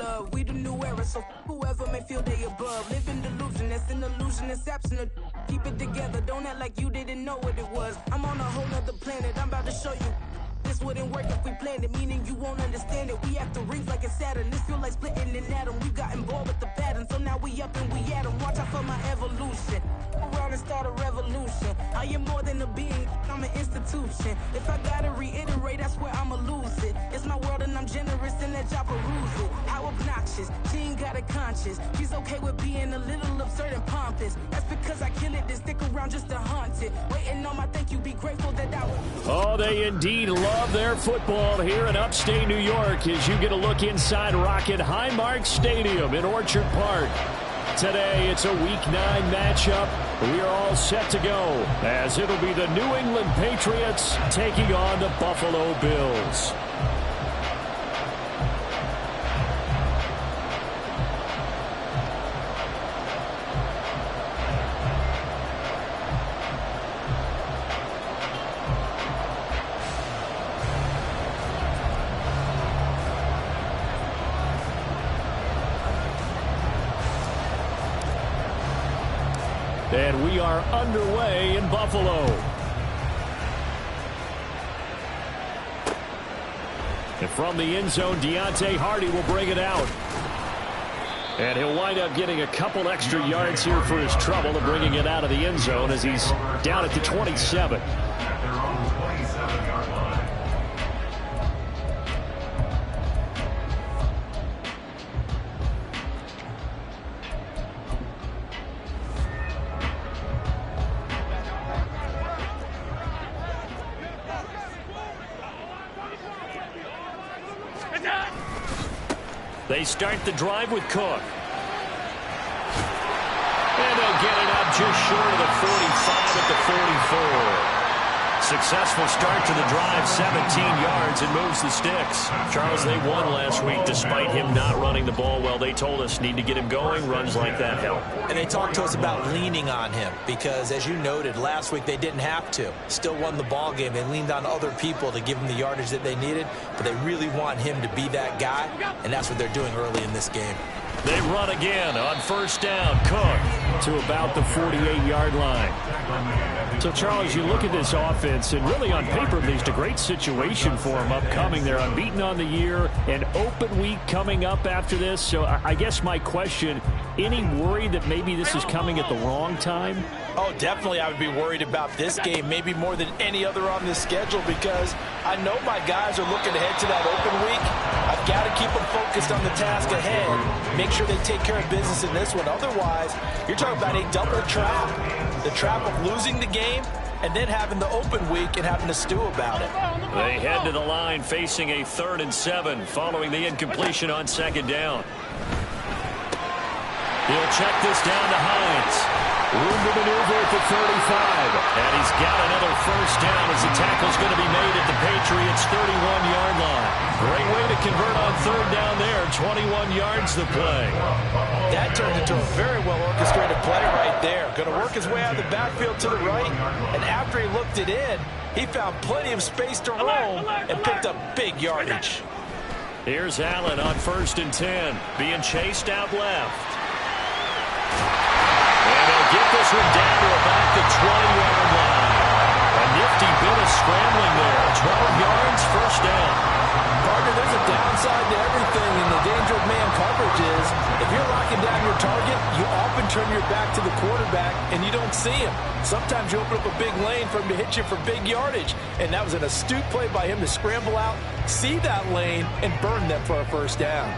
love. We the new era, so whoever may feel they above. Live in delusion, that's an illusion, that's absent of. Keep it together, don't act like you didn't know what it was. I'm on a whole nother planet, I'm about to show you. This wouldn't work if we planned it, meaning you won't understand it. We have to rings like a Saturn. This feel like splitting an atom. We got involved with the pattern, so now we up and we at 'em. Watch out for my evolution. Around and start a revolution. I am more than a being, I'm an institution. If I gotta reiterate, that's where I'ma lose it. It's my world and I'm generous and let y'all peruse it. How obnoxious, she ain't got a conscience. She's okay with being a little absurd and pompous. That's because I kill it, then stick around just to haunt it. Waiting on my thank you, be grateful that I would. Oh, they indeed love their football here in upstate New York as you get a look inside Rocket Highmark Stadium in Orchard Park. Today, it's a Week 9 matchup. We are all set to go as it'll be the New England Patriots taking on the Buffalo Bills. And we are underway in Buffalo. And from the end zone, Deontay Hardy will bring it out. And he'll wind up getting a couple extra yards here for his trouble and bringing it out of the end zone as he's down at the 27. They start the drive with Cook. And they'll get it up just short of the 45 at the 44. Successful start to the drive, 17 yards, and moves the sticks. Charles, they won last week despite him not running the ball well. They told us need to get him going. Runs like that help. And they talked to us about leaning on him because, as you noted, last week they didn't have to. Still won the ball game. They leaned on other people to give them the yardage that they needed, but they really want him to be that guy, and that's what they're doing early in this game. They run again on first down. Cook to about the 48-yard line. So, Charles, you look at this offense, and really on paper, at least, a great situation for them upcoming. They're unbeaten on the year, an open week coming up after this. So I guess my question, any worry that maybe this is coming at the wrong time? Oh, definitely I would be worried about this game, maybe more than any other on this schedule, because I know my guys are looking ahead to that open week. I've got to keep them focused on the task ahead, make sure they take care of business in this one. Otherwise, you're talking about a double trap. The trap of losing the game and then having the open week and having to stew about it. They head to the line facing a 3rd and 7 following the incompletion on 2nd down. He'll check this down to Hines. Room to maneuver at the 35. And he's got another first down as the tackle's going to be made at the Patriots' 31-yard line. Great way to convert on 3rd down there. 21 yards to play. That turned into a very well-orchestrated play right there. Going to work his way out of the backfield to the right. And after he looked it in, he found plenty of space to roam and picked up big yardage. Here's Allen on 1st and 10. Being chased out left. And they'll get this one down to about the 20-yard line. A nifty bit of scrambling there. 12 yards, first down. Partner, there's a downside to everything, and the danger of man coverage is if you're locking down your target, you often turn your back to the quarterback and you don't see him. Sometimes you open up a big lane for him to hit you for big yardage, and that was an astute play by him to scramble out, see that lane, and burn them for a first down.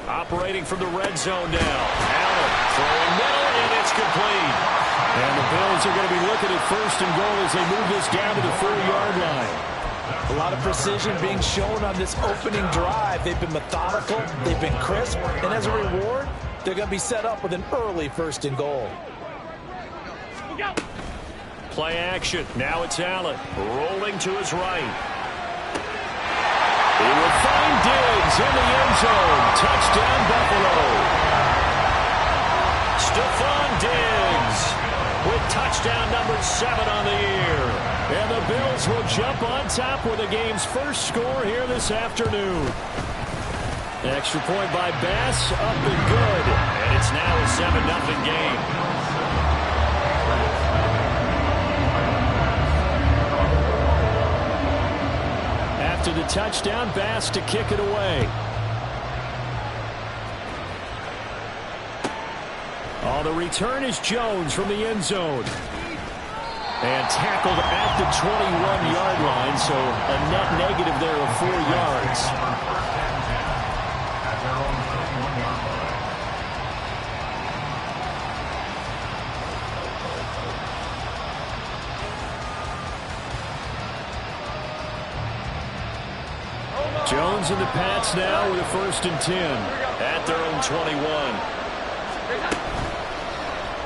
Operating from the red zone now. Allen throwing middle, and it's complete. And the Bills are going to be looking at 1st and goal as they move this down to the 4-yard line. A lot of precision being shown on this opening drive. They've been methodical, they've been crisp, and as a reward, they're going to be set up with an early 1st and goal. Play action. Now it's Allen rolling to his right. He will find Diggs in the end zone. Touchdown, Buffalo. Stephon Diggs with touchdown number 7 on the year. Bills will jump on top with the game's first score here this afternoon. Extra point by Bass, up and good. And it's now a 7-0 game. After the touchdown, Bass to kick it away. Oh, the return is Jones from the end zone. And tackled at the 21-yard line, so a net negative there of 4 yards. Jones and the Pats now with a 1st and 10 at their own 21.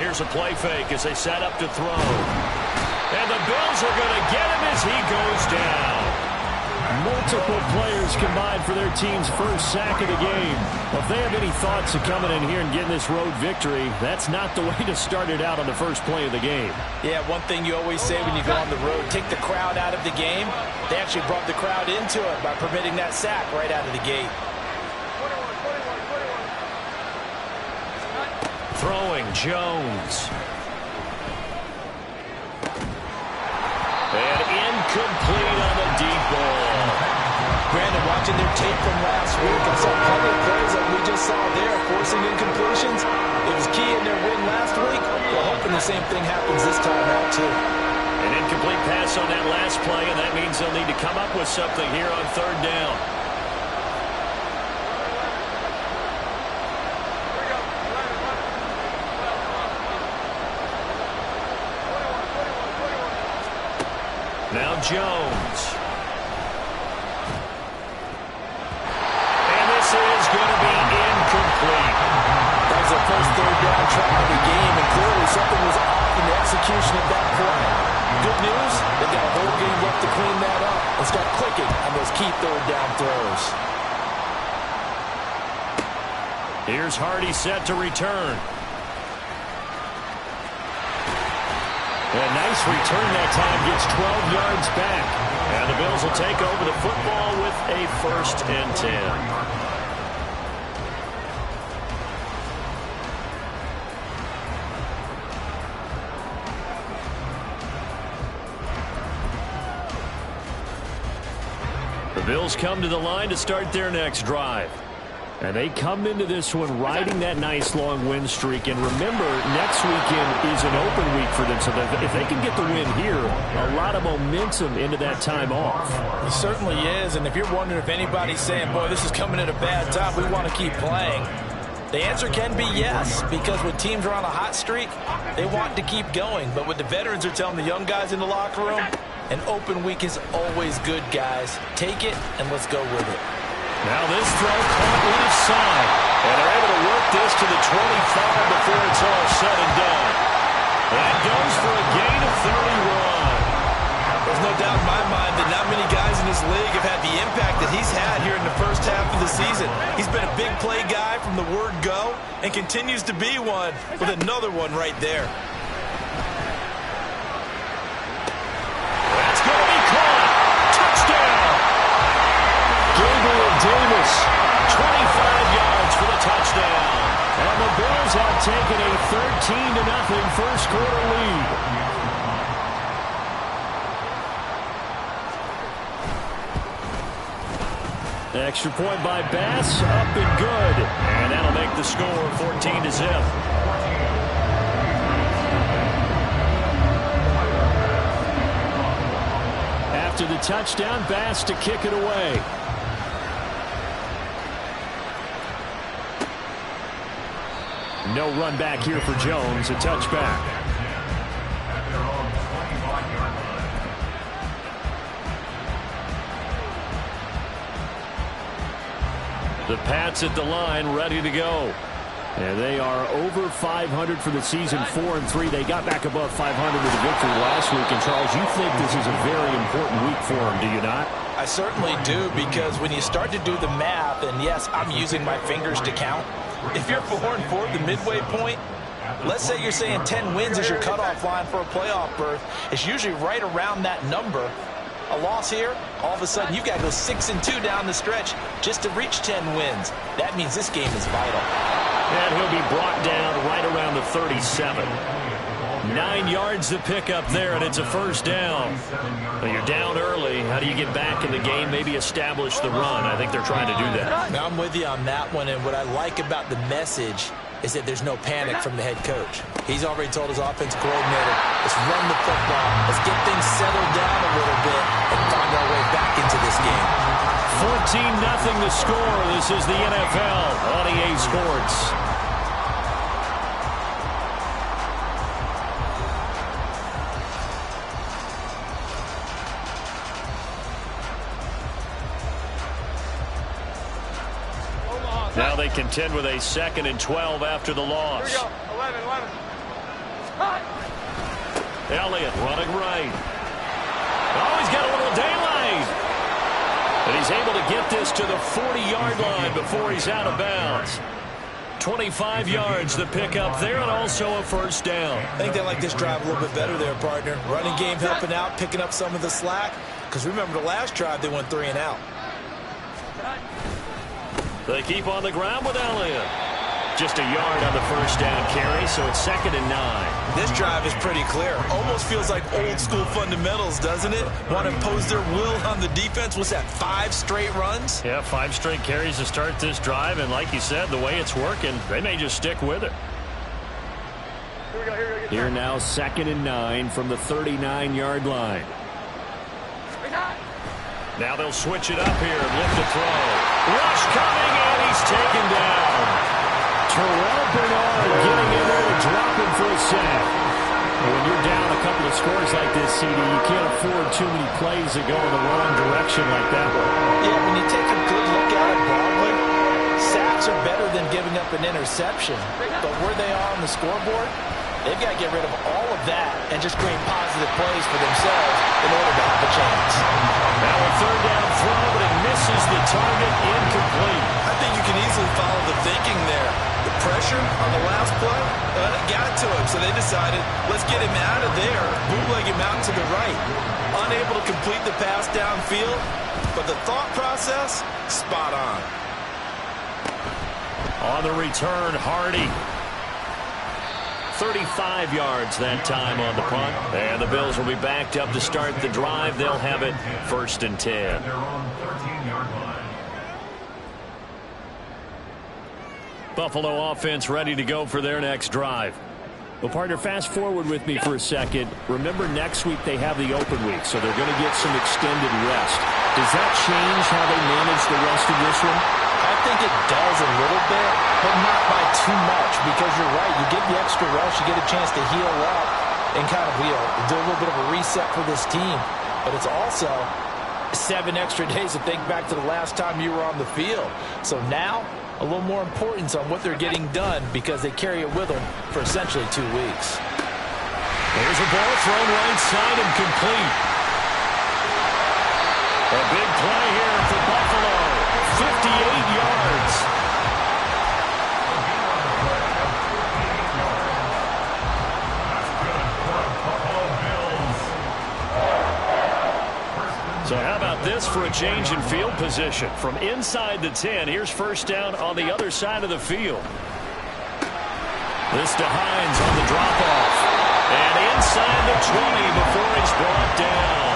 Here's a play fake as they set up to throw. And the Bills are going to get him as he goes down. Multiple players combined for their team's first sack of the game. Well, if they have any thoughts of coming in here and getting this road victory, that's not the way to start it out on the first play of the game. Yeah, one thing you always say when you go on the road, take the crowd out of the game. They actually brought the crowd into it by permitting that sack right out of the gate. Throwing Jones. And incomplete on the deep ball. Brandon, watching their tape from last week and saw plenty of plays like we just saw there, forcing incompletions. It was key in their win last week. We're hoping the same thing happens this time out, too. An incomplete pass on that last play, and that means they'll need to come up with something here on 3rd down. Now Jones. And this is going to be incomplete. That was their first 3rd down try of the game, and clearly something was off in the execution at that point. Good news, they've got a whole game left to clean that up and start clicking on those key 3rd down throws. Here's Hardy set to return. A nice return that time, gets 12 yards back. And the Bills will take over the football with a 1st and 10. The Bills come to the line to start their next drive. And they come into this one riding that nice long win streak. And remember, next weekend is an open week for them. So that if they can get the win here, a lot of momentum into that time off. It certainly is. And if you're wondering if anybody's saying, boy, this is coming at a bad time, we want to keep playing, the answer can be yes. Because when teams are on a hot streak, they want to keep going. But what the veterans are telling the young guys in the locker room, an open week is always good, guys. Take it and let's go with it. Now this throw caught left side. And they're able to work this to the 25 before it's all said and done. That goes for a gain of 31. There's no doubt in my mind that not many guys in this league have had the impact that he's had here in the first half of the season. He's been a big play guy from the word go and continues to be one with another one right there. That's going to be caught. Touchdown. Gabriel Davis, 25 yards for the touchdown. And the Bills have taken a 13-0 first quarter lead. Extra point by Bass, up and good. And that'll make the score 14-0. After the touchdown, Bass to kick it away. No run back here for Jones, a touchback. The Pats at the line, ready to go. And they are over 500 for the season, 4-3. They got back above 500 with a victory last week. And, Charles, you think this is a very important week for them, do you not? I certainly do, because when you start to do the math, and yes, I'm using my fingers to count. If you're 4-4 at the midway point, let's say you're saying 10 wins is your cutoff line for a playoff berth. It's usually right around that number. A loss here, all of a sudden you got to go 6-2 down the stretch just to reach 10 wins. That means this game is vital. And he'll be brought down right around the 37. 9 yards to pick up there, and it's a first down. But you're down early. How do you get back in the game? Maybe establish the run. I think they're trying to do that. Now, I'm with you on that one, and what I like about the message is that there's no panic from the head coach. He's already told his offensive coordinator, let's run the football, let's get things settled down a little bit, and find our way back into this game. 14-0 the score. This is the NFL on EA Sports. Now they contend with a 2nd and 12 after the loss. Here we go. 11. Elliott running right. Oh, he's got a little daylight. And he's able to get this to the 40-yard line before he's out of bounds. 25 yards the pickup there, and also a first down. I think they like this drive a little bit better there, partner. Running game helping out, picking up some of the slack. Because remember the last drive, they went 3 and out. They keep on the ground with Elliott. Just a yard on the first down carry, so it's 2nd and 9. This drive is pretty clear. Almost feels like old school fundamentals, doesn't it? Want to impose their will on the defense. What's that, 5 straight runs? Yeah, 5 straight carries to start this drive, and like you said, the way it's working, they may just stick with it. Here we go. Here now, 2nd and 9 from the 39-yard line. Now they'll switch it up here and lift the throw. Rush coming, and he's taken down. Terrell Bernard getting in there to drop him for a sack. When you're down a couple of scores like this, CD, you can't afford too many plays that go in the wrong direction like that one. Yeah, when you take a good look at it broadly, sacks are better than giving up an interception. But where they are on the scoreboard, they've got to get rid of all of that and just create positive plays for themselves in order to have a chance. Now a 3rd down throw, but it misses the target, incomplete. I think you can easily follow the thinking there. The pressure on the last play, got to him, so they decided, let's get him out of there, bootleg him out to the right. Unable to complete the pass downfield, but the thought process, spot on. On the return, Hardy. 35 yards that time on the punt. And the Bills will be backed up to start the drive. They'll have it 1st and 10. Buffalo offense ready to go for their next drive. Well, partner, fast forward with me for a second. Remember, next week they have the open week, so they're going to get some extended rest. Does that change how they manage the rest of this one? I think it does a little bit, but not by too much, because you're right. You get the extra rest, you get a chance to heal up and kind of do a little bit of a reset for this team. But it's also 7 extra days to think back to the last time you were on the field. So now, a little more importance on what they're getting done because they carry it with them for essentially 2 weeks. There's a ball thrown right side and complete. A big play here for Buffalo. 58 yards. So how about this for a change in field position? From inside the 10, here's first down on the other side of the field. This to Hines on the drop-off. And inside the 20 before he's brought down.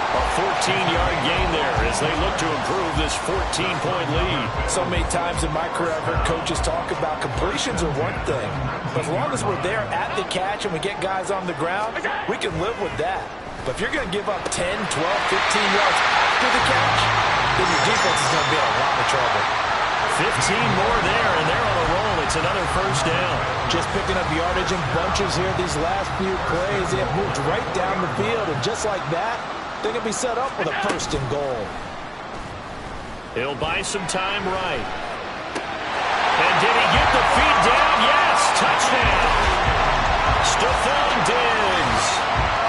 A 14-yard gain there as they look to improve this 14-point lead. So many times in my career, I've heard coaches talk about completions are one thing. But as long as we're there at the catch and we get guys on the ground, we can live with that. But if you're going to give up 10, 12, 15 yards after the catch, then your defense is going to be in a lot of trouble. 15 more there, and they're on a roll. It's another first down. Just picking up yardage in bunches here these last few plays. They have moved right down the field, and just like that, they're going to be set up with a 1st and goal. He'll buy some time right. And did he get the feet down? Yes, touchdown. Stephon Diggs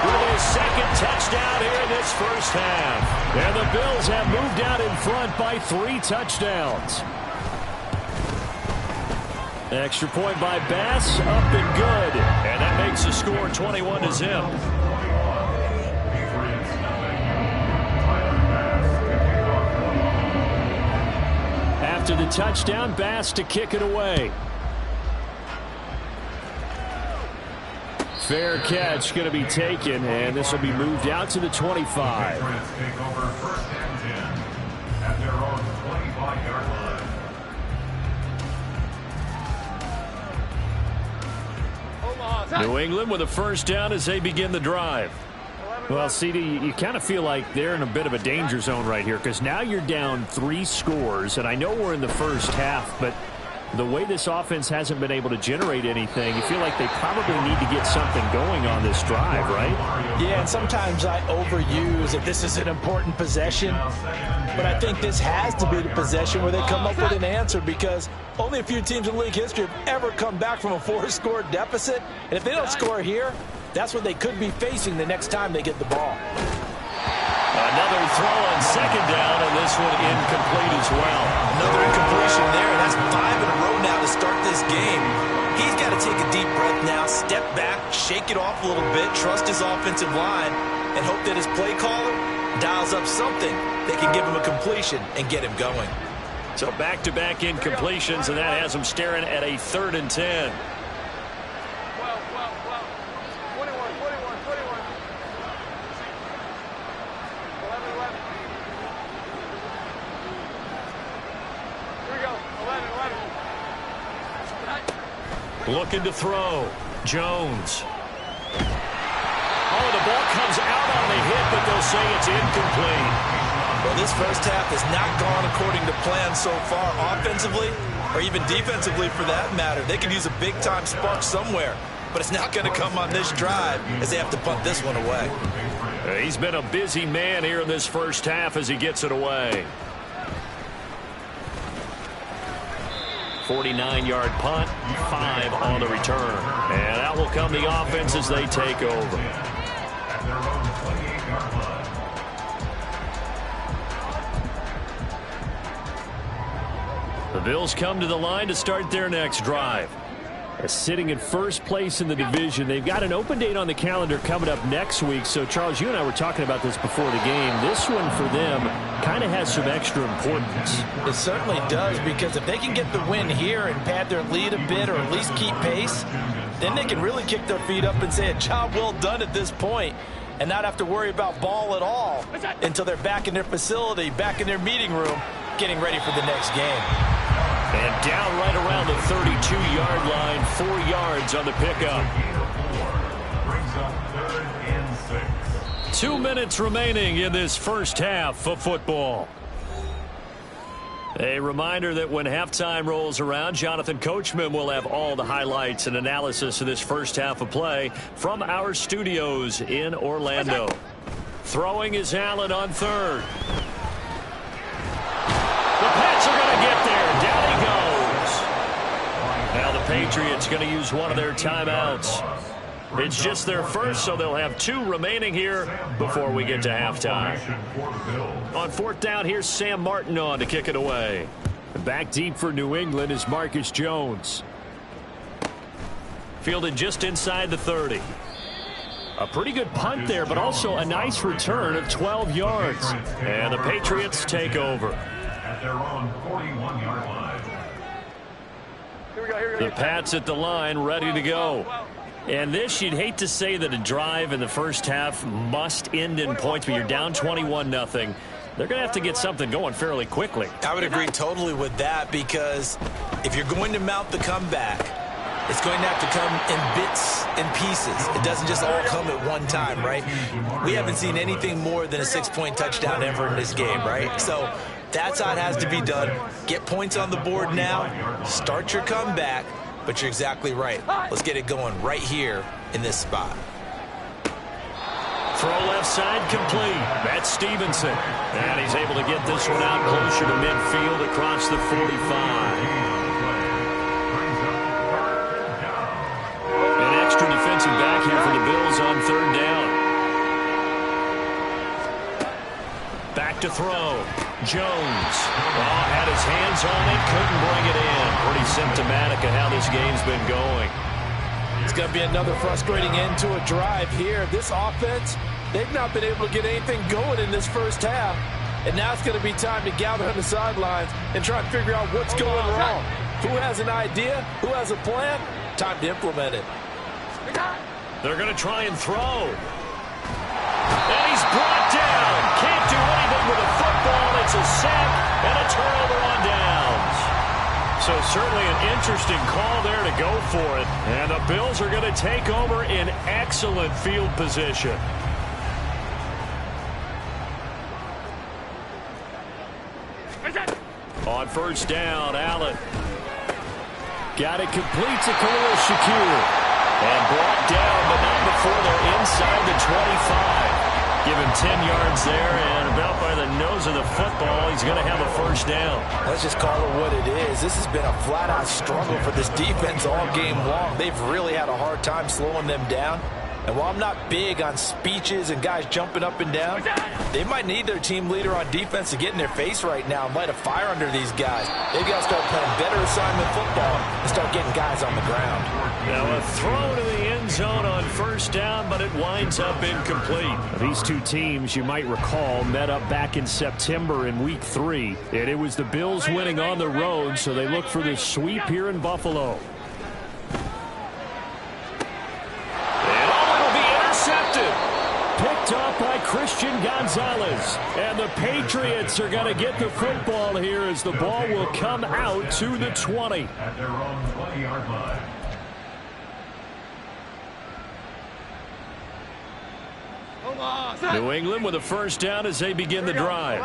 with his 2nd touchdown here in this first half. And the Bills have moved out in front by 3 touchdowns. Extra point by Bass, up and good. And that makes the score 21-0. to the touchdown. Bass to kick it away. Fair catch going to be taken, and this will be moved out to the 25. New England with a first down as they begin the drive. Well, CD, you kind of feel like they're in a bit of a danger zone right here because now you're down 3 scores, and I know we're in the first half, but the way this offense hasn't been able to generate anything, you feel like they probably need to get something going on this drive, right? Yeah, and sometimes I overuse that this is an important possession, but I think this has to be the possession where they come up with an answer because only a few teams in league history have ever come back from a 4-score deficit, and if they don't score here, that's what they could be facing the next time they get the ball. Another throw on second down, and this one incomplete as well. Another incompletion there, and that's 5 in a row now to start this game. He's got to take a deep breath now, step back, shake it off a little bit, trust his offensive line, and hope that his play caller dials up something that can give him a completion and get him going. So back-to-back incompletions, and that has him staring at a 3rd and 10. Looking to throw. Jones. Oh, the ball comes out on the hit, but they'll say it's incomplete. Well, this first half has not gone according to plan so far offensively or even defensively for that matter. They could use a big-time spark somewhere, but it's not going to come on this drive as they have to punt this one away. He's been a busy man here in this first half as he gets it away. 49-yard punt, 5 on the return. And that will come the offense as they take over. The Bills come to the line to start their next drive. Sitting in first place in the division. They've got an open date on the calendar coming up next week. So, Charles, you and I were talking about this before the game. This one for them kind of has some extra importance. It certainly does, because if they can get the win here and pad their lead a bit or at least keep pace, then they can really kick their feet up and say a job well done at this point and not have to worry about ball at all until they're back in their facility, back in their meeting room, getting ready for the next game. And down right around the 32-yard line, 4 yards on the pickup. 2 minutes remaining in this first half of football. A reminder that when halftime rolls around, Jonathan Coachman will have all the highlights and analysis of this first half of play from our studios in Orlando. Throwing is Allen on 3rd. The Pats are going to get there. Down he goes. Now the Patriots going to use one of their timeouts. It's just their first, so they'll have 2 remaining here before we get to halftime. On 4th down, here's Sam Martin on to kick it away. Back deep for New England is Marcus Jones. Fielded just inside the 30. A pretty good punt there, but also a nice return of 12 yards. And the Patriots take over. At their own 41-yard line. Here we go. The Pats at the line, ready to go. And this, you'd hate to say that a drive in the first half must end in points, but you're down 21-0. They're going to have to get something going fairly quickly. I would agree totally with that, because if you're going to mount the comeback, it's going to have to come in bits and pieces. It doesn't just all come at one time, right? We haven't seen anything more than a 6-point touchdown ever in this game, right? So that's how it has to be done. Get points on the board now. Start your comeback. But you're exactly right. Let's get it going right here in this spot. Throw left side complete. That's Stevenson. And he's able to get this one out closer to midfield across the 45. An extra defensive back here for the Bills on 3rd down. Back to throw. Jones. Had his hands on it, couldn't bring it in. Pretty symptomatic of how this game's been going. It's going to be another frustrating end to a drive here. This offense, they've not been able to get anything going in this first half. And now it's going to be time to gather on the sidelines and try and figure out what's going wrong. Who has an idea? Who has a plan? Time to implement it. They're going to try and throw. And he's brought down. Can't do anything with a football. It's a sack and a turnover on downs. So certainly an interesting call there to go for it. And the Bills are going to take over in excellent field position. On first down, Allen. Got it complete to Khalil Shakir. And brought down, but not before they're inside the 25. Give him 10 yards there, and about by the nose of the football, he's going to have a first down. Let's just call it what it is. This has been a flat-out struggle for this defense all game long. They've really had a hard time slowing them down. And while I'm not big on speeches and guys jumping up and down, they might need their team leader on defense to get in their face right now and light a fire under these guys. They've got to start playing better assignment football and start getting guys on the ground. Now a throw to the end zone on first down, but it winds up incomplete. These two teams, you might recall, met up back in September in Week 3. And it was the Bills winning on the road, so they look for this sweep here in Buffalo. Picked up by Christian Gonzalez. And the Patriots are going to get the football here as the ball will come out to the 20. At their own 20-yard line. New England with a first down as they begin the drive.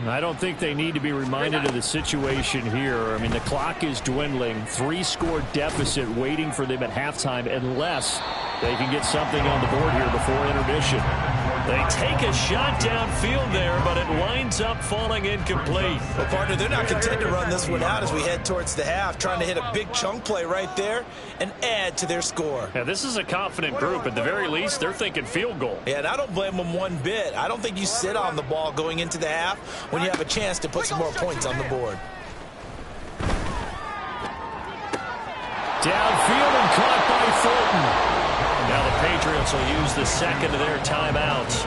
I don't think they need to be reminded of the situation here. I mean, the clock is dwindling. 3-score deficit waiting for them at halftime unless they can get something on the board here before intermission. They take a shot downfield there, but it winds up falling incomplete. Well, partner, they're not content to run this one out as we head towards the half, trying to hit a big chunk play right there and add to their score. Yeah, this is a confident group. At the very least, they're thinking field goal. Yeah, and I don't blame them one bit. I don't think you sit on the ball going into the half when you have a chance to put some more points on the board. Downfield and caught by Fulton. Now the Patriots will use the second of their timeouts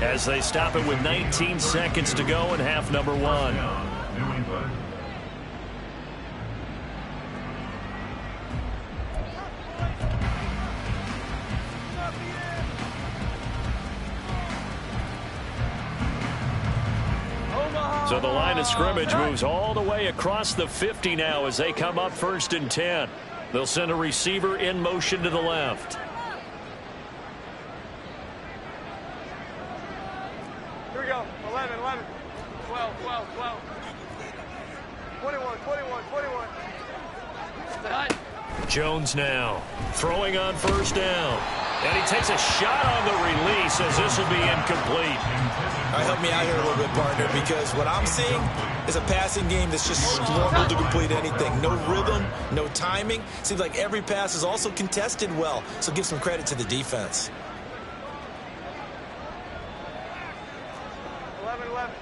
as they stop it with 19 seconds to go in half number 1. New England. So the line of scrimmage moves all the way across the 50 now as they come up first and 10. They'll send a receiver in motion to the left. Here we go. 11, 11, 12, 12, 12. 21, 21, 21. Jones now throwing on first down. And he takes a shot on the release as this will be incomplete. All right, help me out here a little bit, partner, because what I'm seeing is a passing game that's just struggled to complete anything. No rhythm, no timing. Seems like every pass is also contested well, so give some credit to the defense. 11, 11.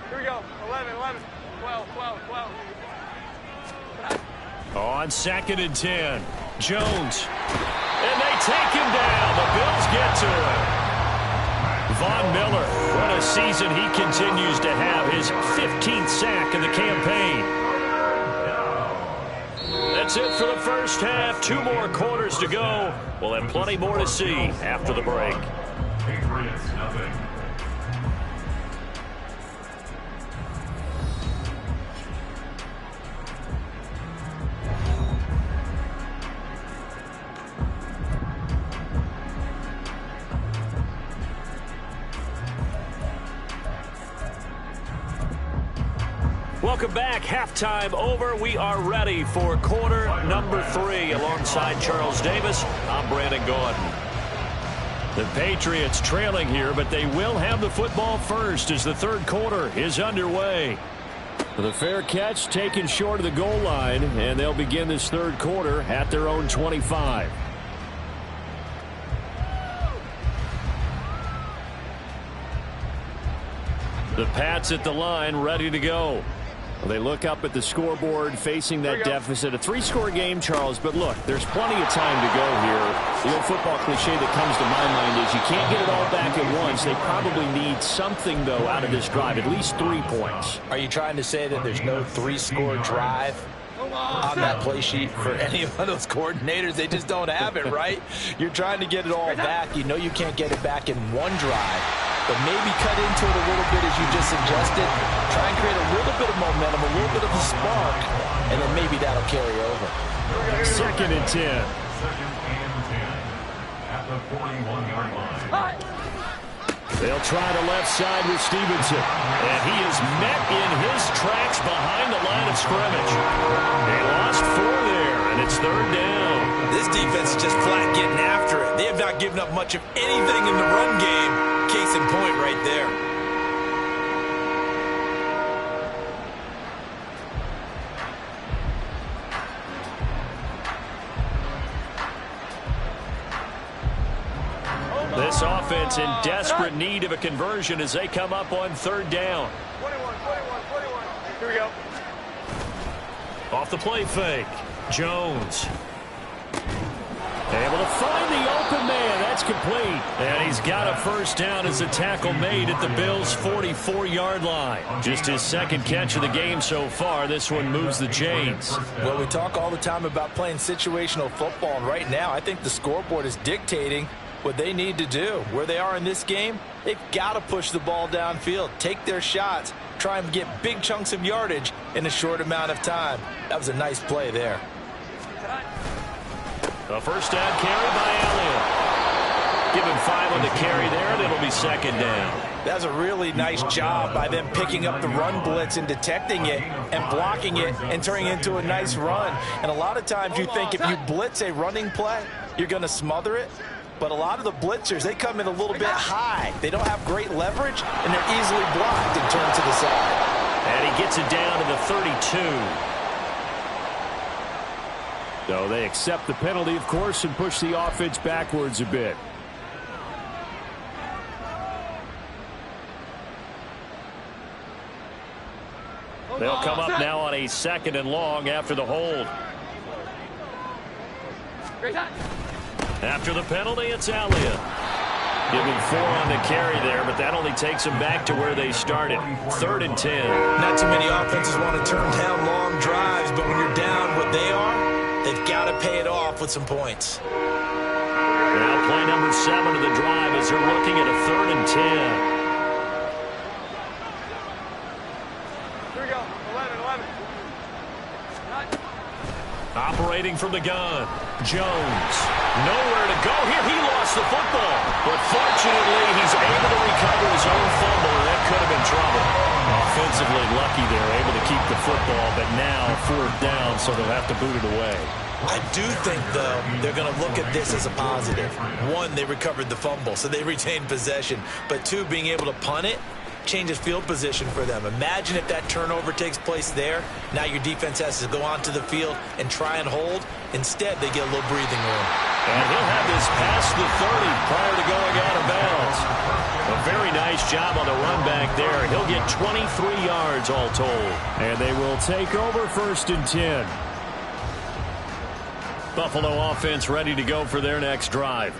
Here we go. 11, 11, 12, 12, 12. On second and 10, Jones. And they take him down. The Bills get to him. Von Miller, what a season he continues to have. His 15th sack of the campaign. That's it for the first half. 2 more quarters to go. We'll have plenty more to see after the break. Patriots, nothing. Welcome back. Halftime over. We are ready for quarter number 3. Alongside Charles Davis, I'm Brandon Gordon. The Patriots trailing here, but they will have the football first as the third quarter is underway. The fair catch taken short of the goal line, and they'll begin this third quarter at their own 25. The Pats at the line, ready to go. Well, they look up at the scoreboard facing that deficit. A 3-score game, Charles, but look, there's plenty of time to go here. The old football cliche that comes to my mind is you can't get it all back at once. They probably need something, though, out of this drive, at least 3 points. Are you trying to say that there's no 3-score drive on that play sheet for any one of those coordinators? They just don't have it, right? You're trying to get it all back. You know you can't get it back in one drive, but maybe cut into it a little bit as you just suggested. Try and create a little bit of momentum, a little bit of a spark, and then maybe that'll carry over. 2nd and 10. 2nd and 10 at the 41-yard line. They'll try the left side with Stevenson. And he is met in his tracks behind the line of scrimmage. They lost 4 there, and it's 3rd down. This defense is just flat getting after it. They have not given up much of anything in the run game. Case in point right there. This offense in desperate need of a conversion as they come up on 3rd down. 21. Here we go. Off the play fake. Jones. Able to find the open man. That's complete. And he's got a 1st down as a tackle made at the Bills' 44-yard line. Just his 2nd catch of the game so far. This one moves the chains. Well, we talk all the time about playing situational football, and right now I think the scoreboard is dictating what they need to do. Where they are in this game, they've got to push the ball downfield, take their shots, try and get big chunks of yardage in a short amount of time. That was a nice play there. A 1st down carry by Elliott. Give him 5 on the carry there, and it'll be 2nd down. That's a really nice job by them picking up the run blitz and detecting it and blocking it and turning it into a nice run. And a lot of times you think if you blitz a running play, you're going to smother it. But a lot of the blitzers, they come in a little bit high. They don't have great leverage, and they're easily blocked and turned to the side. And he gets it down to the 32. So they accept the penalty, of course, and push the offense backwards a bit. They'll come up now on a 2nd and long after the hold. After the penalty, it's Elliott. Give him 4 on the carry there, but that only takes them back to where they started. 3rd and 10. Not too many offenses want to turn down long drives, but when you're down what they are, they've got to pay it off with some points. Now play number 7 of the drive as they're looking at a 3rd and 10. Here we go. 11. Operating from the gun. Jones. Nowhere to go here. He lost the football. But fortunately, he's able to recover his own fumble, and that could have been trouble. Offensively lucky they're able to keep the football, but now 4th down, so they'll have to boot it away. I do think, though, they're going to look at this as a positive. 1, they recovered the fumble, so they retained possession. But 2, being able to punt it changes field position for them. Imagine if that turnover takes place there. Now your defense has to go onto the field and try and hold. Instead, they get a little breathing room. And he'll have this past the 30 prior to going out of bounds. A very nice job on the run back there. He'll get 23 yards all told. And they will take over 1st and 10. Buffalo offense ready to go for their next drive.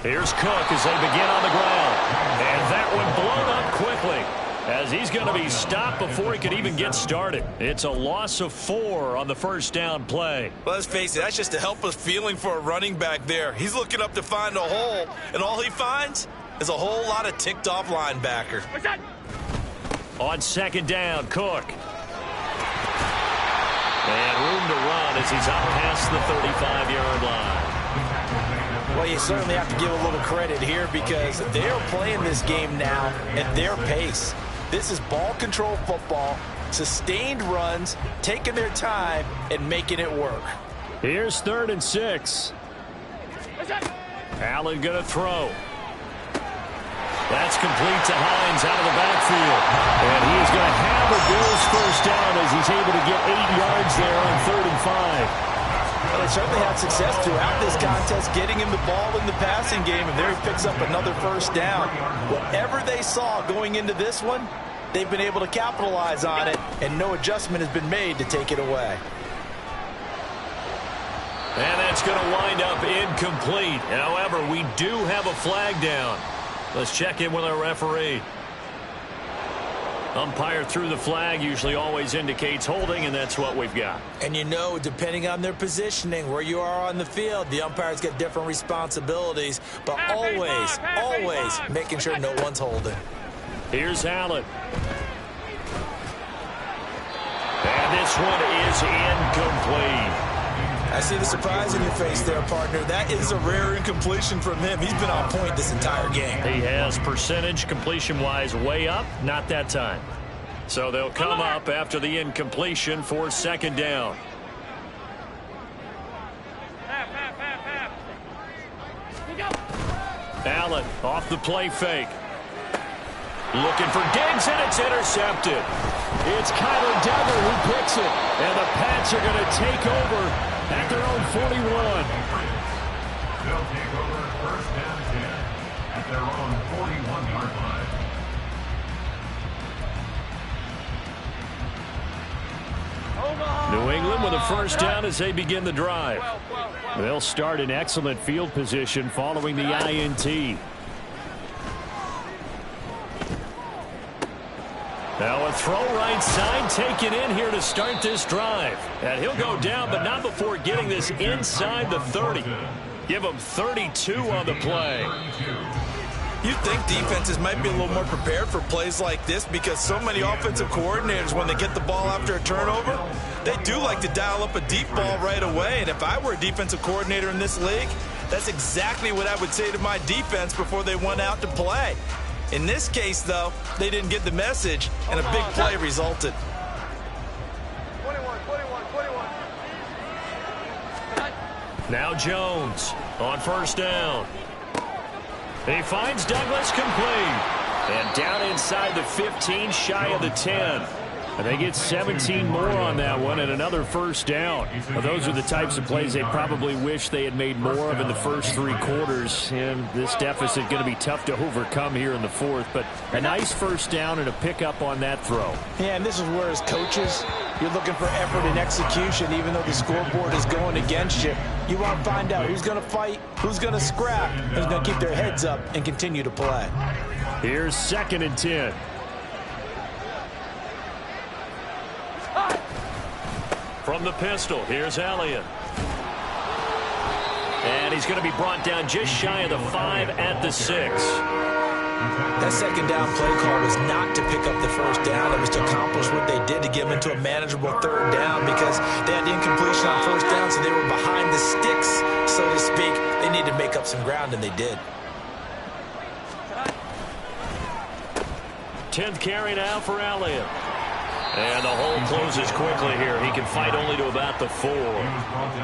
Here's Cook as they begin on the ground. And that one blown up quickly as he's going to be stopped before he could even get started. It's a loss of 4 on the 1st down play. Well, let's face it, that's just a helpless feeling for a running back there. He's looking up to find a hole, and all he finds is a whole lot of ticked-off linebackers. On 2nd down, Cook. And room to run as he's out past the 35-yard line. Well, you certainly have to give a little credit here because they're playing this game now at their pace. This is ball control football, sustained runs, taking their time, and making it work. Here's 3rd and 6. Allen going to throw. That's complete to Hines out of the backfield. And he is going to have a Bills 1st down as he's able to get 8 yards there on 3rd and 5. And they certainly had success throughout this contest, getting him the ball in the passing game, and there he picks up another first down. Whatever they saw going into this one, they've been able to capitalize on it, and no adjustment has been made to take it away. And that's going to wind up incomplete. However, we do have a flag down. Let's check in with our referee. Umpire threw the flag, usually always indicates holding, and that's what we've got. And you know, depending on their positioning, where you are on the field, the umpires get different responsibilities, but always making sure no one's holding. Here's Allen. And this one is incomplete. I see the surprise in your face there, partner. That is a rare incompletion from him. He's been on point this entire game. He has percentage completion-wise way up, not that time. So they'll come up after the incompletion for second down. Allen off the play fake. Looking for Diggs, and it's intercepted. It's Kyler Duggar who picks it. And the Pats are going to take over at their own 41. They'll take over first and 10 at their own 41-yard line. New England with a first down as they begin the drive. They'll start in excellent field position following the INT. Now a throw right side taken in here to start this drive. And he'll go down, but not before getting this inside the 30. Give him 32 on the play. You'd think defenses might be a little more prepared for plays like this because so many offensive coordinators, when they get the ball after a turnover, they do like to dial up a deep ball right away. And if I were a defensive coordinator in this league, that's exactly what I would say to my defense before they went out to play. In this case, though, they didn't get the message, and a big play resulted. 21. Now Jones on first down. He finds Douglas complete. And down inside the 15, shy of the 10. And they get 17 more on that one and another first down. Well, those are the types of plays they probably wish they had made more of in the first three quarters. And this deficit going to be tough to overcome here in the fourth. But a nice first down and a pickup on that throw. Yeah, and this is where as coaches, you're looking for effort and execution. Even though the scoreboard is going against you, you want to find out who's going to fight, who's going to scrap, who's going to keep their heads up and continue to play. Here's 2nd and 10. From the pistol, here's Elliott. And he's going to be brought down just shy of the 5 at the 6. That second down play call was not to pick up the first down. It was to accomplish what they did to get them into a manageable third down because they had the incompletion on first down, so they were behind the sticks, so to speak. They needed to make up some ground, and they did. 10th carry now for Elliott. And the hole closes quickly here. He can fight only to about the 4.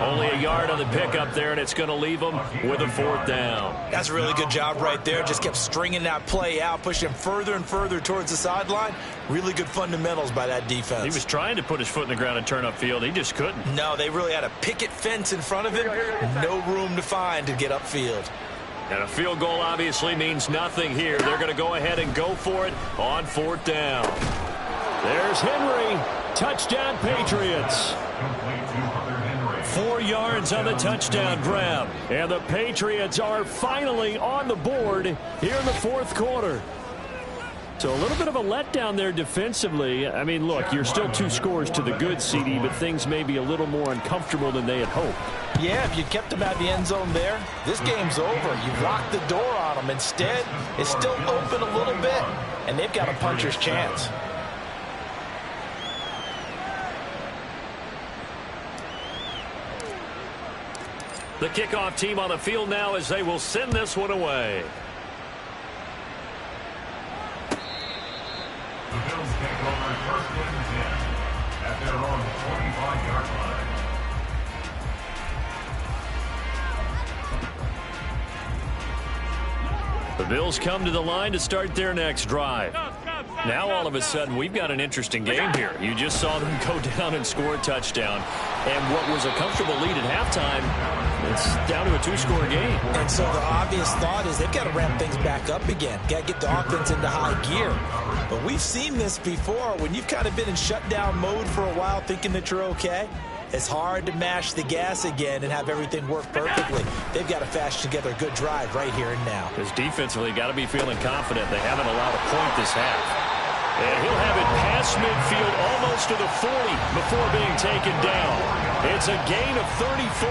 Only a yard on the pickup there, and it's going to leave him with a 4th down. That's a really good job right there. Just kept stringing that play out, pushing him further and further towards the sideline. Really good fundamentals by that defense. He was trying to put his foot in the ground and turn upfield. He just couldn't. No, they really had a picket fence in front of him. No room to find to get upfield. And a field goal obviously means nothing here. They're going to go ahead and go for it on 4th down. There's Henry. Touchdown, Patriots. 4 yards on the touchdown grab. And the Patriots are finally on the board here in the 4th quarter. So a little bit of a letdown there defensively. I mean, look, you're still 2 scores to the good, CD, but things may be a little more uncomfortable than they had hoped. Yeah, if you kept them at the end zone there, this game's over. You've locked the door on them. Instead, it's still open a little bit, and they've got a puncher's chance. The kickoff team on the field now as they will send this one away. The Bills take over first and 10 at their own 25-yard line. The Bills come to the line to start their next drive. Now all of a sudden we've got an interesting game here. You just saw them go down and score a touchdown. And what was a comfortable lead at halftime, it's down to a 2-score game. And so the obvious thought is they've got to ramp things back up again. Got to get the offense into high gear. But we've seen this before. When you've kind of been in shutdown mode for a while thinking that you're okay, it's hard to mash the gas again and have everything work perfectly. They've got to fashion together a good drive right here and now. Because defensively, got to be feeling confident. They haven't allowed a point this half. And he'll have it past midfield almost to the 40 before being taken down. It's a gain of 34.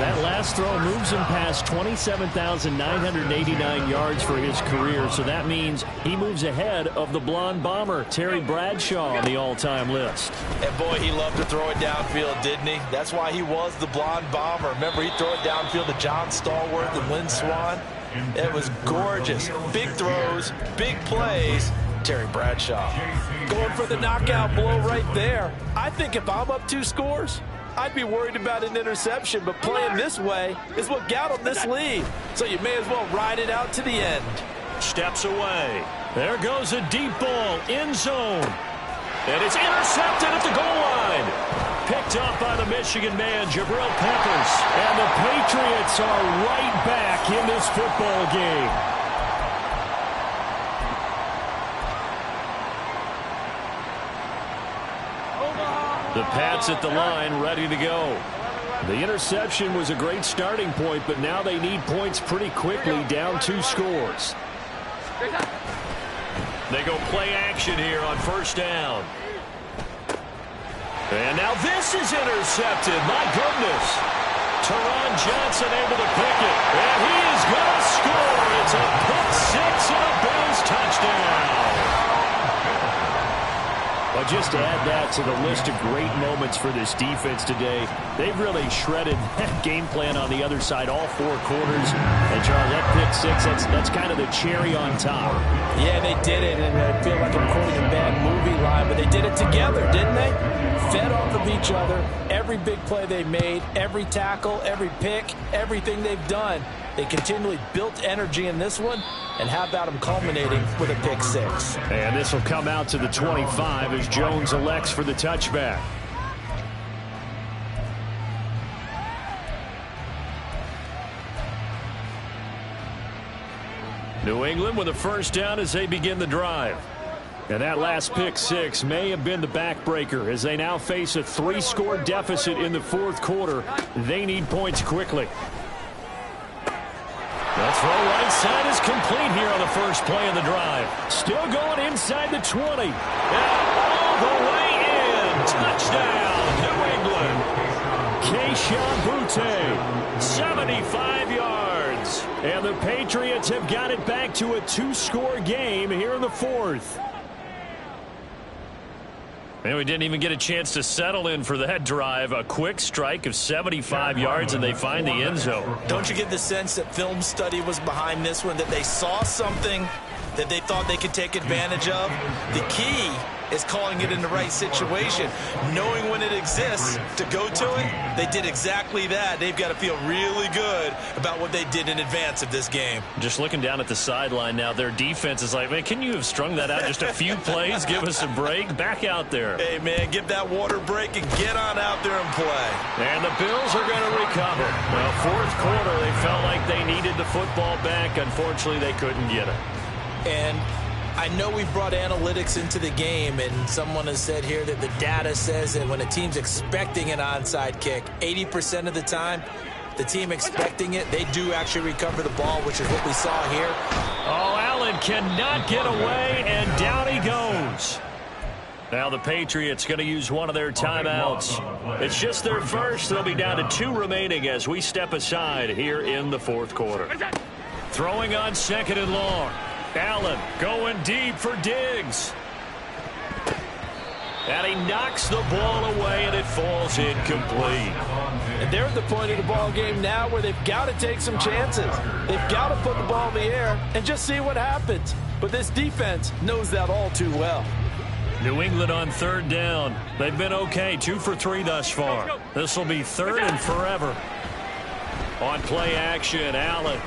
That last throw moves him past 27,989 yards for his career. So that means he moves ahead of the blonde bomber, Terry Bradshaw, on the all-time list. And boy, he loved to throw it downfield, didn't he? That's why he was the blonde bomber. Remember, he'd throw it downfield to John Stallworth and Lynn Swann. It was gorgeous. Big throws, big plays. Terry Bradshaw going for the knockout blow right there. I think if I'm up 2 scores, I'd be worried about an interception, but playing this way is what got him this lead. So you may as well ride it out to the end. Steps away. There goes a deep ball, end zone. And it's intercepted at the goal line. Picked up by the Michigan man, Jabril Peppers. And the Patriots are right back in this football game. The Pats at the line, ready to go. The interception was a great starting point, but now they need points pretty quickly, down 2 scores. They go play action here on first down. And now this is intercepted. My goodness. Teron Johnson able to pick it. And he is going to score. It's a pick 6 and a Bills touchdown. Well, just to add that to the list of great moments for this defense today, they've really shredded that game plan on the other side all 4 quarters. And, Charles, that pick 6, that's kind of the cherry on top. Yeah, they did it, and I feel like I'm quoting a bad movie line, but they did it together, didn't they? Fed off of each other, every big play they made, every tackle, every pick, everything they've done. They continually built energy in this one, and how about them culminating with a pick 6? And this will come out to the 25 as Jones elects for the touchback. New England with a first down as they begin the drive. And that last pick 6 may have been the backbreaker as they now face a 3-score deficit in the 4th quarter. They need points quickly. The throw right side is complete here on the first play of the drive. Still going inside the 20. And all the way in. Touchdown, New England. Keyshawn Boutte, 75 yards. And the Patriots have got it back to a 2-score game here in the 4th. And we didn't even get a chance to settle in for that drive. A quick strike of 75 yards, and they find the end zone. Don't you get the sense that film study was behind this one, that they saw something that they thought they could take advantage of? The key is calling it in the right situation, knowing when it exists to go to it. They did exactly that. They've got to feel really good about what they did in advance of this game. Just looking down at the sideline now, their defense is like, man, can you have strung that out just a few plays? Give us a break. Back out there. Hey, man, give that water break and get on out there and play. And the Bills are going to recover. Well, 4th quarter, they felt like they needed the football back. Unfortunately, they couldn't get it. And I know we brought analytics into the game, and someone has said here that the data says that when a team's expecting an onside kick, 80% of the time, the team expecting it, they do actually recover the ball, which is what we saw here. Oh, Allen cannot get away, and down he goes. Now the Patriots going to use one of their timeouts. It's just their first. They'll be down to 2 remaining as we step aside here in the 4th quarter. Throwing on 2nd and long. Allen going deep for Diggs. And he knocks the ball away, and it falls incomplete. And they're at the point of the ball game now where they've got to take some chances. They've got to put the ball in the air and just see what happens. But this defense knows that all too well. New England on 3rd down. They've been okay, 2 for 3 thus far. This will be 3rd and forever. On play action, Allen.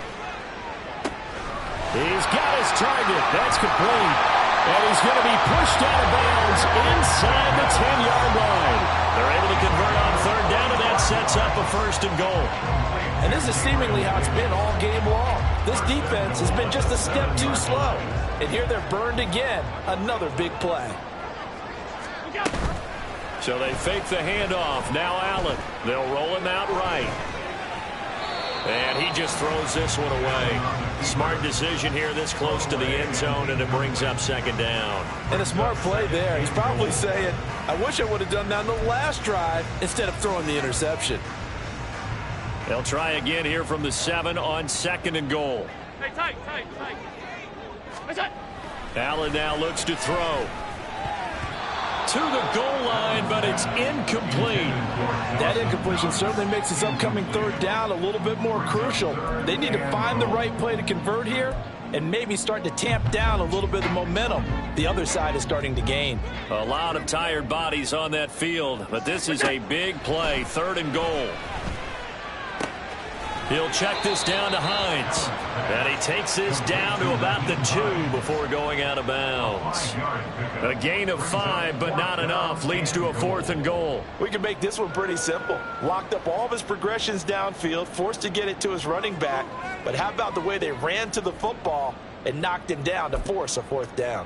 He's got his target. That's complete. And he's going to be pushed out of bounds inside the 10-yard line. They're able to convert on third down, and that sets up a 1st and goal. And this is seemingly how it's been all game long. This defense has been just a step too slow. And here they're burned again. Another big play. So they fake the handoff. Now Allen. They'll roll him out right. And he just throws this one away. Smart decision here this close to the end zone, and it brings up 2nd down. And a smart play there. He's probably saying, I wish I would have done that on the last drive instead of throwing the interception. They'll try again here from the 7 on 2nd and goal. Hey, tight. Allen now looks to throw. To the goal line, but it's incomplete. That incompletion certainly makes this upcoming 3rd down a little bit more crucial. They need to find the right play to convert here and maybe start to tamp down a little bit of momentum the other side is starting to gain. A lot of tired bodies on that field, but this is a big play, 3rd and goal. He'll check this down to Hines. And he takes this down to about the 2 before going out of bounds. A gain of 5, but not enough. Leads to a 4th and goal. We can make this one pretty simple. Locked up all of his progressions downfield, forced to get it to his running back. But how about the way they ran to the football and knocked him down to force a 4th down?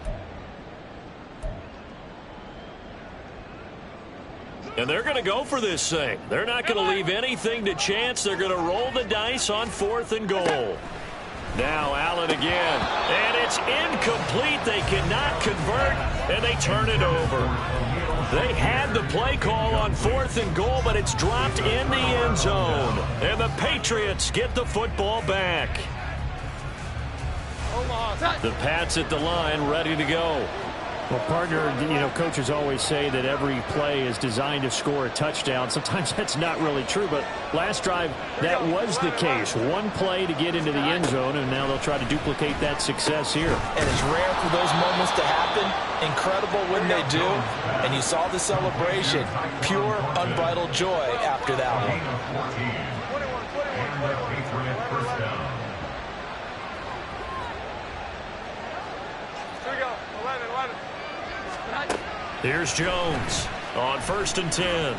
And they're going to go for this thing. They're not going to leave anything to chance. They're going to roll the dice on 4th and goal. Now Allen again. And it's incomplete. They cannot convert, and they turn it over. They had the play call on 4th and goal, but it's dropped in the end zone. And the Patriots get the football back. The Pats at the line, ready to go. Well, partner, coaches always say that every play is designed to score a touchdown. Sometimes that's not really true, but last drive, that was the case. One play to get into the end zone, and now they'll try to duplicate that success here. And it's rare for those moments to happen. Incredible when they do. And you saw the celebration. Pure, unbridled joy after that one. Here we go. 11. Here's Jones on 1st and 10.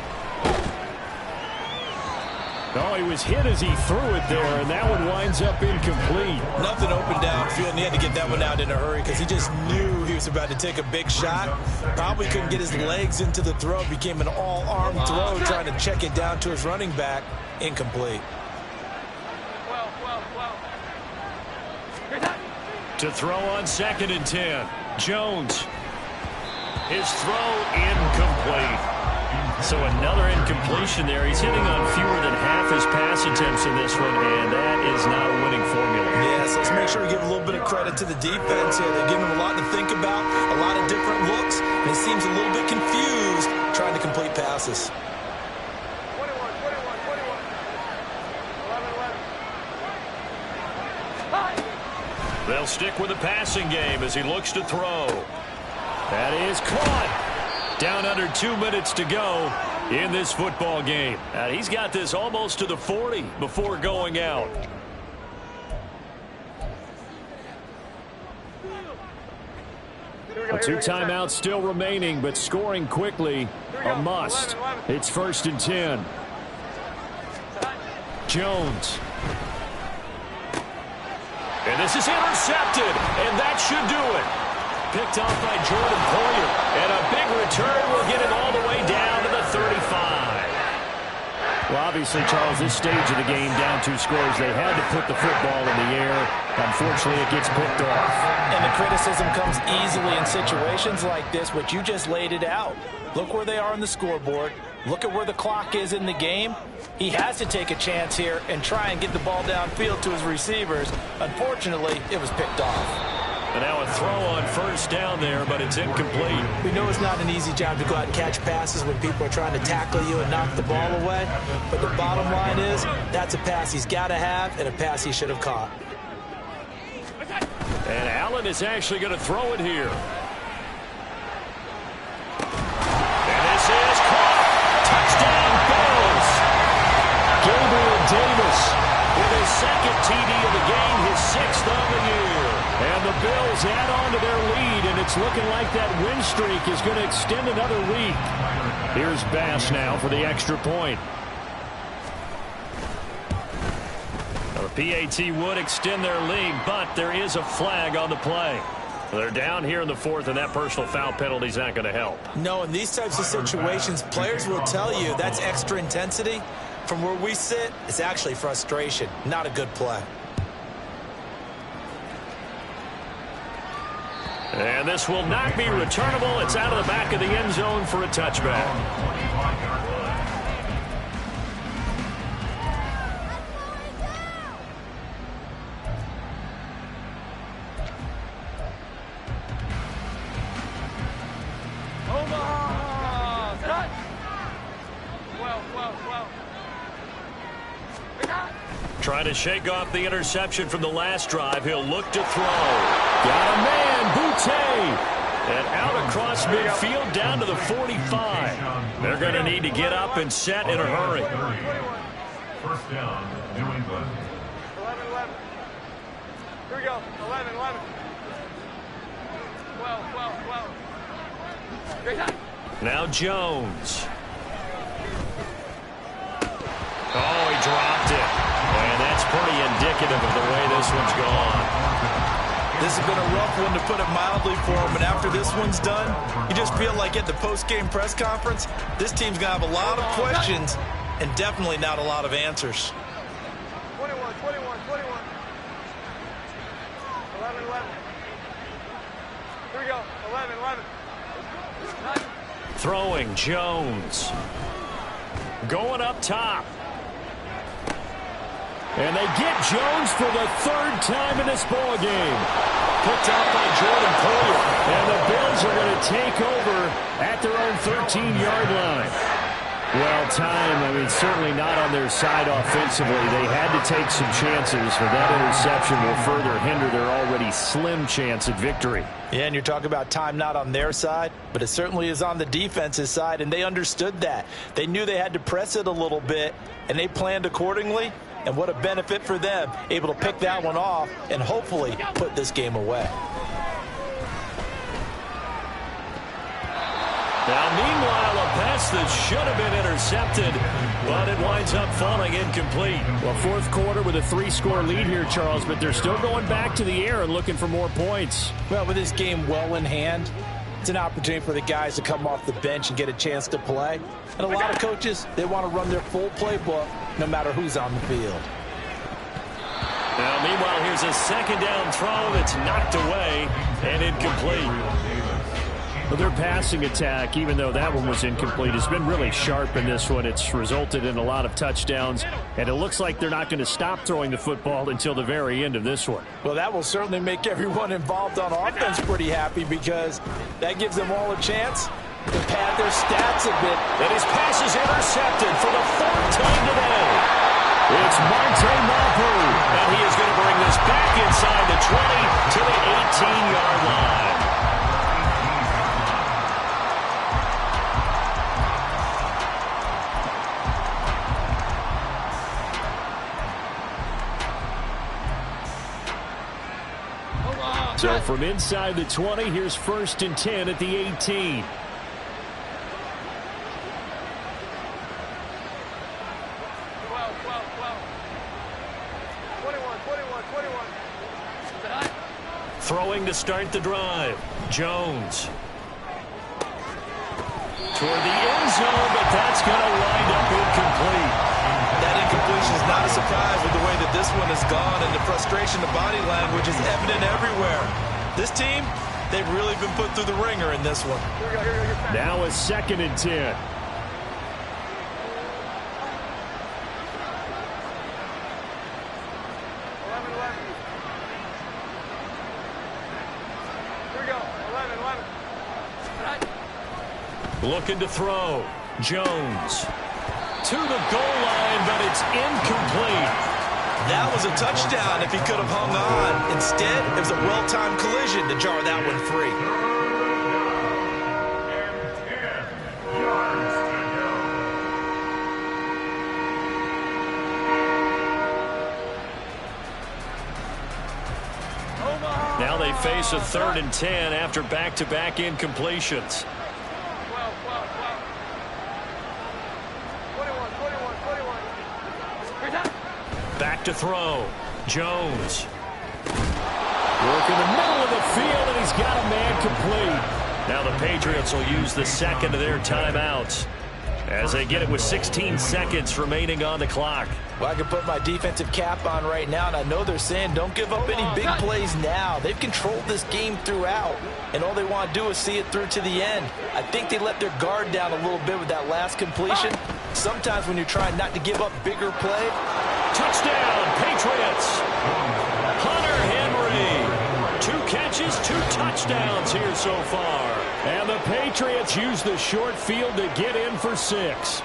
Oh, he was hit as he threw it there, and that one winds up incomplete. Nothing open downfield, and he had to get that one out in a hurry because he just knew he was about to take a big shot. Probably couldn't get his legs into the throw. It became an all-arm throw, trying to check it down to his running back. Incomplete. To throw on 2nd and 10. Jones. His throw incomplete. So another incompletion there. He's hitting on fewer than half his pass attempts in this one, and that is not a winning formula. Yes, let's make sure we give a little bit of credit to the defense here. They're giving him a lot to think about, a lot of different looks, and he seems a little bit confused trying to complete passes. 21. 11. They'll stick with the passing game as he looks to throw. That is caught. Down under 2 minutes to go in this football game. And he's got this almost to the 40 before going out. Well, 2 timeouts still remaining, but scoring quickly a must. It's 1st and 10. Jones. And this is intercepted, and that should do it. Picked off by Jordan Poyer. And a big return will get him all the way down to the 35. Well, obviously, Charles, this stage of the game, down 2 scores, they had to put the football in the air. Unfortunately, it gets picked off. And the criticism comes easily in situations like this, but you just laid it out. Look where they are on the scoreboard. Look at where the clock is in the game. He has to take a chance here and try and get the ball downfield to his receivers. Unfortunately, it was picked off. And now a throw on 1st down there, but it's incomplete. We know it's not an easy job to go out and catch passes when people are trying to tackle you and knock the ball away. But the bottom line is, that's a pass he's got to have and a pass he should have caught. And Allen is actually going to throw it here. And this is caught. Touchdown, Bills. Gabriel Davis with his 2nd TD of the game, his 6th of the year. And the Bills add on to their lead, and it's looking like that win streak is going to extend another week. Here's Bass now for the extra point. The PAT would extend their lead, but there is a flag on the play. They're down here in the fourth, and that personal foul penalty is not going to help. No, in these types of situations, players will tell you that's extra intensity. From where we sit, it's actually frustration, not a good play. And this will not be returnable. It's out of the back of the end zone for a touchback. Trying to shake off the interception from the last drive. He'll look to throw. Got a man, Boutte. And out across midfield down to the 45. They're going to need to get up and set in a hurry. First down, New England. 11. Here we go. 11. 12. Now Jones. Oh, he dropped it. And that's pretty indicative of the way this one's gone. This has been a rough one, to put it mildly, for him. And after this one's done, you just feel like at the post-game press conference, this team's going to have a lot of questions and definitely not a lot of answers. 21. 11. Here we go. 11. Throwing, Jones. Going up top. And they get Jones for the third time in this ball game. Picked out by Jordan Poyer. And the Bills are going to take over at their own 13-yard line. Well, time, certainly not on their side offensively. They had to take some chances, but that interception will further hinder their already slim chance at victory. Yeah, and you're talking about time not on their side, but it certainly is on the defense's side, and they understood that. They knew they had to press it a little bit, and they planned accordingly. And what a benefit for them, able to pick that one off and hopefully put this game away. Now, meanwhile, a pass that should have been intercepted, but it winds up falling incomplete. Well, fourth quarter with a 3-score lead here, Charles, but they're still going back to the air and looking for more points. Well, with this game well in hand, it's an opportunity for the guys to come off the bench and get a chance to play. And a lot of coaches, they want to run their full playbook no matter who's on the field. Now, meanwhile, here's a second down throw that's knocked away and incomplete. Well, their passing attack, even though that one was incomplete, has been really sharp in this one. It's resulted in a lot of touchdowns, and it looks like they're not going to stop throwing the football until the very end of this one. Well, that will certainly make everyone involved on offense pretty happy, because that gives them all a chance to pad their stats a bit. And his pass is intercepted for the fourth time today. It's Monte Mapu, and he is going to bring this back inside the 20 to the 18-yard line. So from inside the 20, here's 1st and 10 at the 18. Throwing to start the drive. Jones. Toward the end zone, but that's going to wind up incomplete. That incompletion is not a surprise with the way that this one has gone, and the frustration, the body language is evident everywhere. This team, they've really been put through the ringer in this one. Now a 2nd and 10. Looking to throw. Jones. To the goal line, but it's incomplete. That was a touchdown if he could have hung on. Instead, it was a well-timed collision to jar that one free. Now they face a 3rd and 10 after back-to-back incompletions. 12, 12, 12. 21. Back to throw. Jones. Work in the middle of the field, and he's got a man complete. Now the Patriots will use the second of their timeouts as they get it with 16 seconds remaining on the clock. Well, I can put my defensive cap on right now, and I know they're saying don't give up any big plays now. They've controlled this game throughout, and all they want to do is see it through to the end. I think they let their guard down a little bit with that last completion. Sometimes when you're trying not to give up bigger play. Touchdown, Patriots. Hunter Henry. 2 catches, 2 touchdowns here so far. And the Patriots use the short field to get in for 6.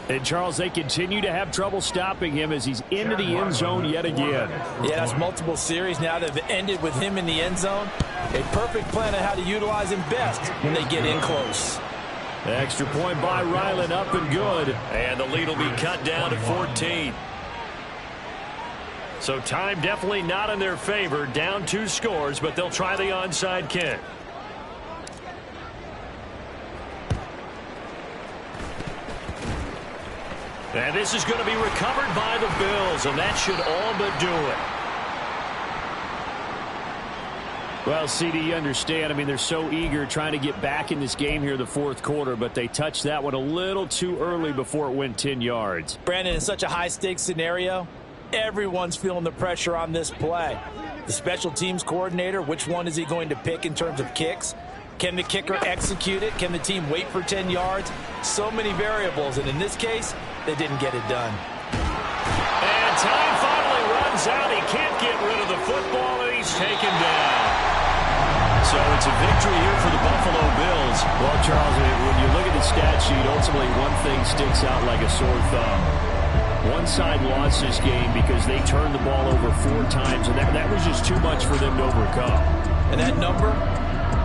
And, Charles, they continue to have trouble stopping him as he's into the end zone yet again. Yeah, that's multiple series now that have ended with him in the end zone. A perfect plan on how to utilize him best when they get in close. Extra point by Ryland, up and good. And the lead will be cut down to 14. So time definitely not in their favor. Down 2 scores, but they'll try the onside kick. And this is going to be recovered by the Bills, and that should all but do it. Well, CD, you understand. I mean, they're so eager trying to get back in this game here in the 4th quarter, but they touched that one a little too early before it went 10 yards. Brandon, in such a high-stakes scenario, everyone's feeling the pressure on this play. The special teams coordinator, which one is he going to pick in terms of kicks? Can the kicker execute it? Can the team wait for 10 yards? So many variables, and in this case, they didn't get it done. And time finally runs out. He can't get rid of the football, and he's taken down. So it's a victory here for the Buffalo Bills. Well, Charles, when you look at the stat sheet, ultimately one thing sticks out like a sore thumb. One side lost this game because they turned the ball over 4 times, and that was just too much for them to overcome. And that number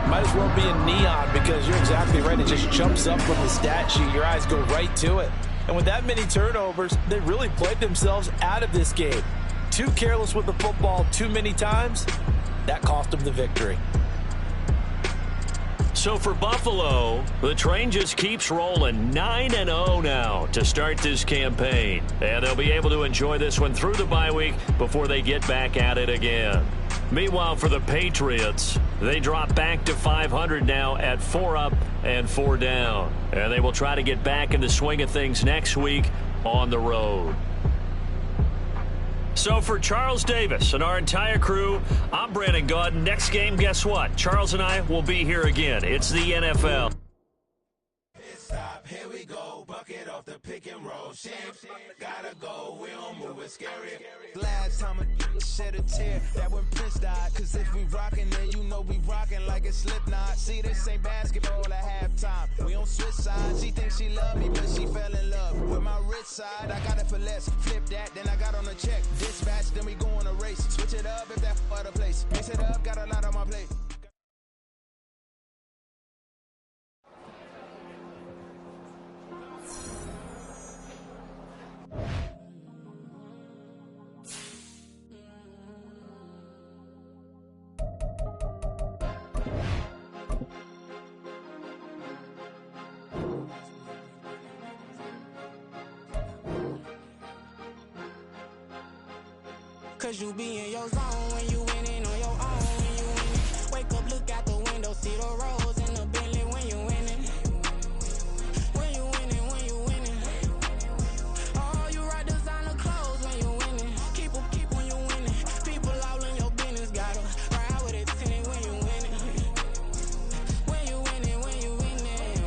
might as well be in neon because you're exactly right. It just jumps up from the stat sheet. Your eyes go right to it. And with that many turnovers, they really played themselves out of this game. Too careless with the football too many times. That cost them the victory. So for Buffalo, the train just keeps rolling. 9-0 now to start this campaign. And they'll be able to enjoy this one through the bye week before they get back at it again. Meanwhile, for the Patriots, they drop back to 500 now at 4 up and 4 down. And they will try to get back in the swing of things next week on the road. So for Charles Davis and our entire crew, I'm Brandon Gaudin. Next game, guess what? Charles and I will be here again. It's the NFL. Stop, here we go, bucket off the pick and roll. Champs, gotta go, we don't move it scary. Last time a shed a tear, that when Prince died. Cause if we rockin', then you know we rockin' like a Slipknot. See, this ain't basketball at halftime. We don't switch sides. She thinks she love me, but she fell in love with my rich side. I got it for less, flip that, then I got on a check. Dispatch, then we go on a race. Switch it up if that other place. Mix it up, got a lot on my plate. Cause you be in your zone when you winning on your own. When you winning, wake up, look out the window, see the rose in the Bentley when you winning. When you winning, when you winning. Oh, you rock designer clothes when you winning. Keep when you winning. People all in your business, gotta ride with it tinted when you winning. When you winning, when you winning.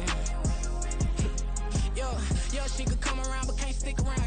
Yo, she could come around but can't stick around.